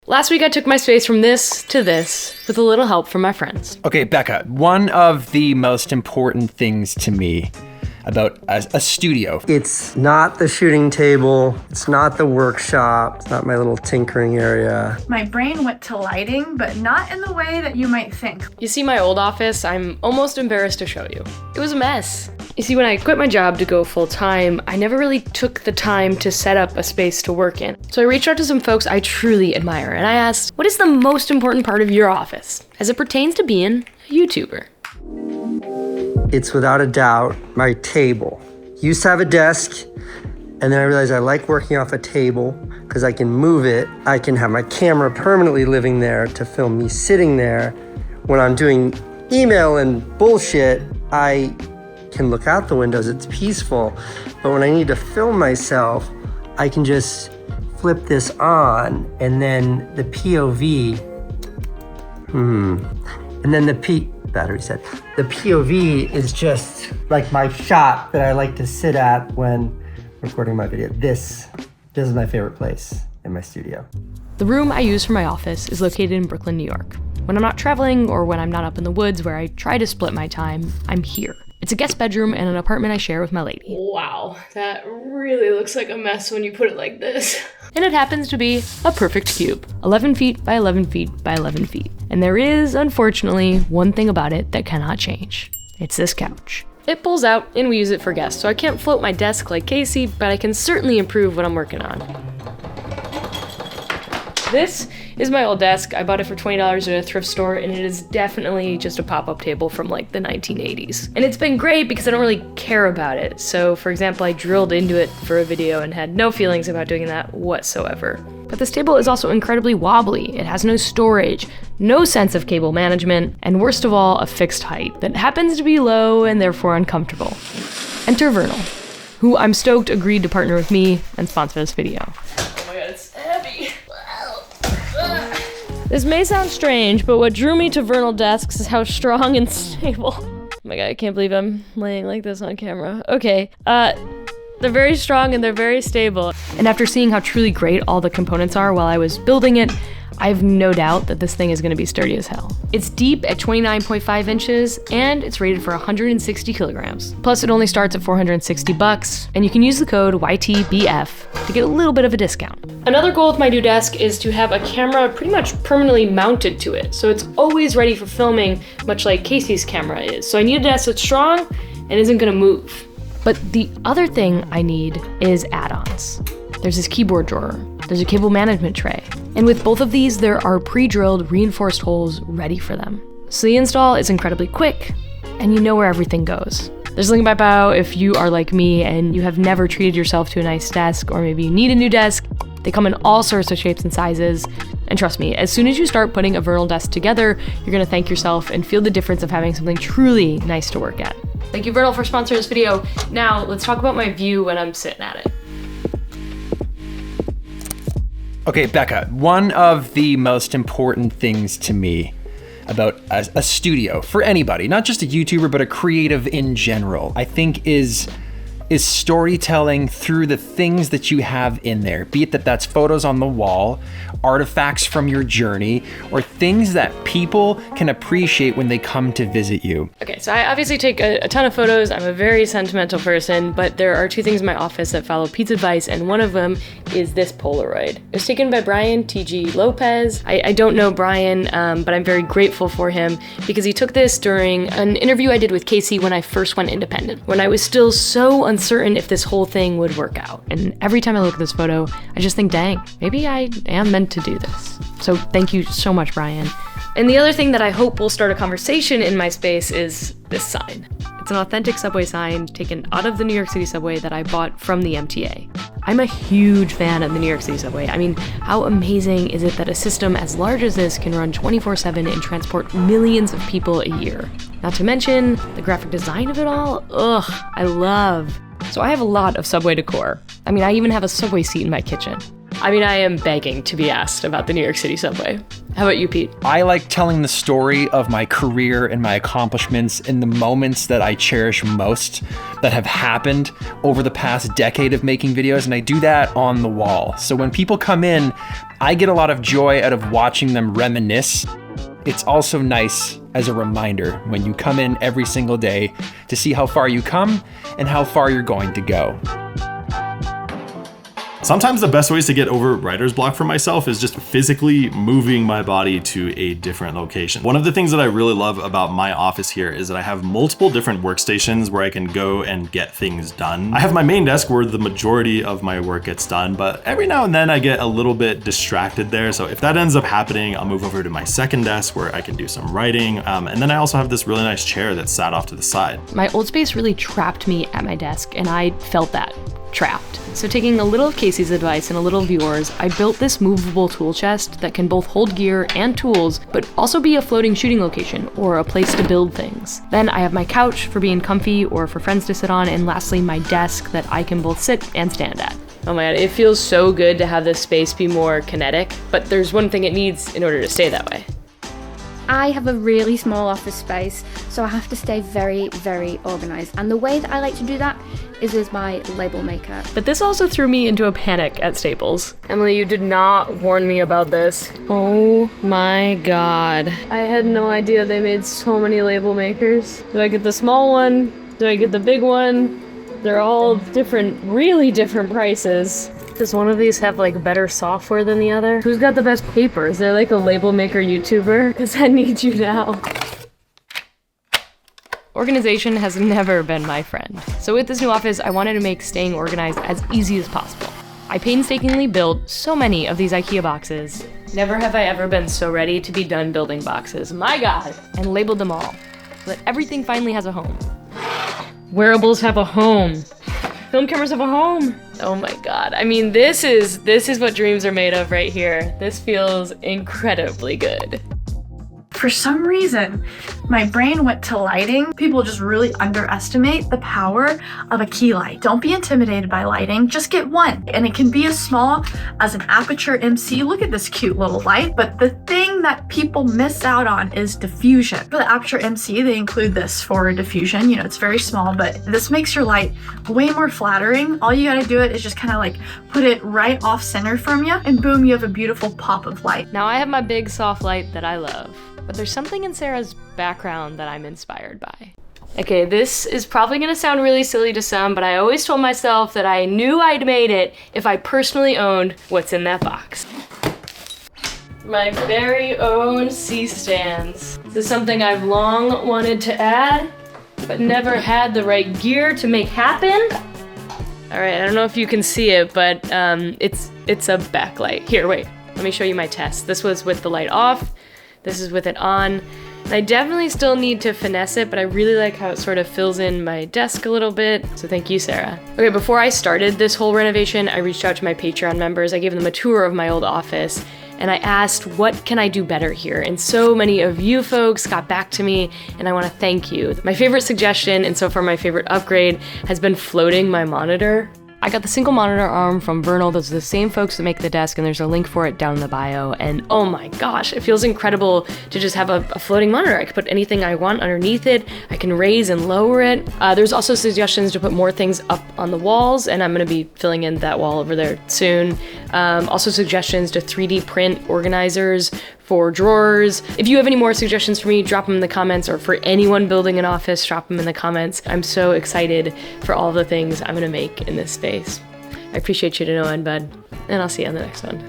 Last week I took my space from this to this with a little help from my friends. Okay, Becca, one of the most important things to me about a studio. It's not the shooting table, it's not the workshop, it's not my little tinkering area. My brain went to lighting, but not in the way that you might think. You see my old office, I'm almost embarrassed to show you. It was a mess. You see, when I quit my job to go full-time, I never really took the time to set up a space to work in. So I reached out to some folks I truly admire, and I asked, what is the most important part of your office as it pertains to being a YouTuber? It's without a doubt my table. Used to have a desk, and then I realized I like working off a table because I can move it. I can have my camera permanently living there to film me sitting there. When I'm doing email and bullshit, I can look out the windows, it's peaceful. But when I need to film myself, I can just flip this on, and then the POV, and then battery said, the POV is just like my shot that I like to sit at when recording my video. This is my favorite place in my studio. The room I use for my office is located in Brooklyn, New York. When I'm not traveling or when I'm not up in the woods where I try to split my time, I'm here. It's a guest bedroom and an apartment I share with my lady. Wow, that really looks like a mess when you put it like this. And it happens to be a perfect cube, 11 feet by 11 feet by 11 feet. And there is, unfortunately, one thing about it that cannot change. It's this couch. It pulls out and we use it for guests, so I can't float my desk like Casey, but I can certainly improve what I'm working on. This is my old desk. I bought it for $20 at a thrift store, and it is definitely just a pop-up table from like the 1980s. And it's been great because I don't really care about it. So for example, I drilled into it for a video and had no feelings about doing that whatsoever. But this table is also incredibly wobbly. It has no storage, no sense of cable management, and worst of all, a fixed height that happens to be low and therefore uncomfortable. Enter Vernal, who I'm stoked agreed to partner with me and sponsor this video. Oh my god, it's heavy. This may sound strange, but what drew me to Vernal desks is how strong and stable. Oh my god, I can't believe I'm laying like this on camera. Okay, they're very strong and they're very stable. And after seeing how truly great all the components are while I was building it, I have no doubt that this thing is gonna be sturdy as hell. It's deep at 29.5 inches and it's rated for 160 kilograms. Plus it only starts at $460 and you can use the code YTBF to get a little bit of a discount. Another goal with my new desk is to have a camera pretty much permanently mounted to it, so it's always ready for filming, much like Casey's camera is. So I need a desk that's strong and isn't gonna move. But the other thing I need is add-ons. There's this keyboard drawer, there's a cable management tray, and with both of these there are pre-drilled reinforced holes ready for them. So the install is incredibly quick, and you know where everything goes. There's a link in my bio if you are like me and you have never treated yourself to a nice desk, or maybe you need a new desk. They come in all sorts of shapes and sizes, and trust me, as soon as you start putting a Vernal desk together, you're gonna thank yourself and feel the difference of having something truly nice to work at. Thank you, Vernal, for sponsoring this video. Now, let's talk about my view when I'm sitting at it. Okay, Becca, one of the most important things to me about a studio, for anybody, not just a YouTuber, but a creative in general, I think is storytelling through the things that you have in there, be it that's photos on the wall, artifacts from your journey, or things that people can appreciate when they come to visit you. Okay, so I obviously take a ton of photos. I'm a very sentimental person, but there are two things in my office that follow Pete's advice, and one of them is this Polaroid. It was taken by Brian T.G. Lopez. I don't know Brian, but I'm very grateful for him because he took this during an interview I did with Casey when I first went independent, when I was still so uncertain if this whole thing would work out. And every time I look at this photo, I just think, dang, maybe I am meant to do this. So thank you so much, Brian. And the other thing that I hope will start a conversation in my space is this sign. It's an authentic subway sign taken out of the New York City subway that I bought from the MTA. I'm a huge fan of the New York City subway. I mean, how amazing is it that a system as large as this can run 24/7 and transport millions of people a year? Not to mention the graphic design of it all. Ugh, I love. So I have a lot of subway decor. I mean, I even have a subway seat in my kitchen. I mean, I am begging to be asked about the New York City subway. How about you, Pete? I like telling the story of my career and my accomplishments in the moments that I cherish most that have happened over the past decade of making videos, and I do that on the wall. So when people come in, I get a lot of joy out of watching them reminisce. It's also nice as a reminder when you come in every single day to see how far you come and how far you're going to go. Sometimes the best ways to get over writer's block for myself is just physically moving my body to a different location. One of the things that I really love about my office here is that I have multiple different workstations where I can go and get things done. I have my main desk where the majority of my work gets done, but every now and then I get a little bit distracted there. So if that ends up happening, I'll move over to my second desk where I can do some writing. And then I also have this really nice chair that's sat off to the side. My old space really trapped me at my desk, and I felt that. Trapped. So taking a little of Casey's advice and a little of yours, I built this movable tool chest that can both hold gear and tools, but also be a floating shooting location or a place to build things. Then I have my couch for being comfy or for friends to sit on, and lastly my desk that I can both sit and stand at. Oh my god, it feels so good to have this space be more kinetic, but there's one thing it needs in order to stay that way. I have a really small office space, so I have to stay very, very organized. And the way that I like to do that is with my label maker. But this also threw me into a panic at Staples. Emily, you did not warn me about this. Oh my god. I had no idea they made so many label makers. Do I get the small one? Do I get the big one? They're all different, really different prices. Does one of these have like better software than the other? Who's got the best paper? Is there like a label maker YouTuber? Because I need you now. Organization has never been my friend. So with this new office, I wanted to make staying organized as easy as possible. I painstakingly built so many of these IKEA boxes. Never have I ever been so ready to be done building boxes. My god! And labeled them all, so that everything finally has a home. Wearables have a home. Film cameras have a home. Oh my god. I mean, this is what dreams are made of right here. This feels incredibly good. For some reason, my brain went to lighting. People just really underestimate the power of a key light. Don't be intimidated by lighting, just get one. And it can be as small as an aperture MC. Look at this cute little light, but the thing that people miss out on is diffusion. For the aperture MC, they include this for diffusion. You know, it's very small, but this makes your light way more flattering. All you gotta do it is just kind of like put it right off center from you, and boom, you have a beautiful pop of light. Now I have my big soft light that I love. But there's something in Sarah's background that I'm inspired by. Okay, this is probably gonna sound really silly to some, but I always told myself that I knew I'd made it if I personally owned what's in that box. My very own C-stands. This is something I've long wanted to add, but never had the right gear to make happen. All right, I don't know if you can see it, but it's a backlight. Here, wait, let me show you my test. This was with the light off. This is with it on. And I definitely still need to finesse it, but I really like how it sort of fills in my desk a little bit. So thank you, Sarah. Okay, before I started this whole renovation, I reached out to my Patreon members. I gave them a tour of my old office, and I asked, what can I do better here? And so many of you folks got back to me, and I wanna thank you. My favorite suggestion, and so far my favorite upgrade, has been floating my monitor. I got the single monitor arm from Vernal. Those are the same folks that make the desk, and there's a link for it down in the bio. And oh my gosh, it feels incredible to just have a floating monitor. I can put anything I want underneath it. I can raise and lower it. There's also suggestions to put more things up on the walls, and I'm gonna be filling in that wall over there soon. Also suggestions to 3D print organizers for drawers. If you have any more suggestions for me, drop them in the comments, or for anyone building an office, drop them in the comments. I'm so excited for all the things I'm gonna make in this space. I appreciate you to know, bud, and I'll see you on the next one.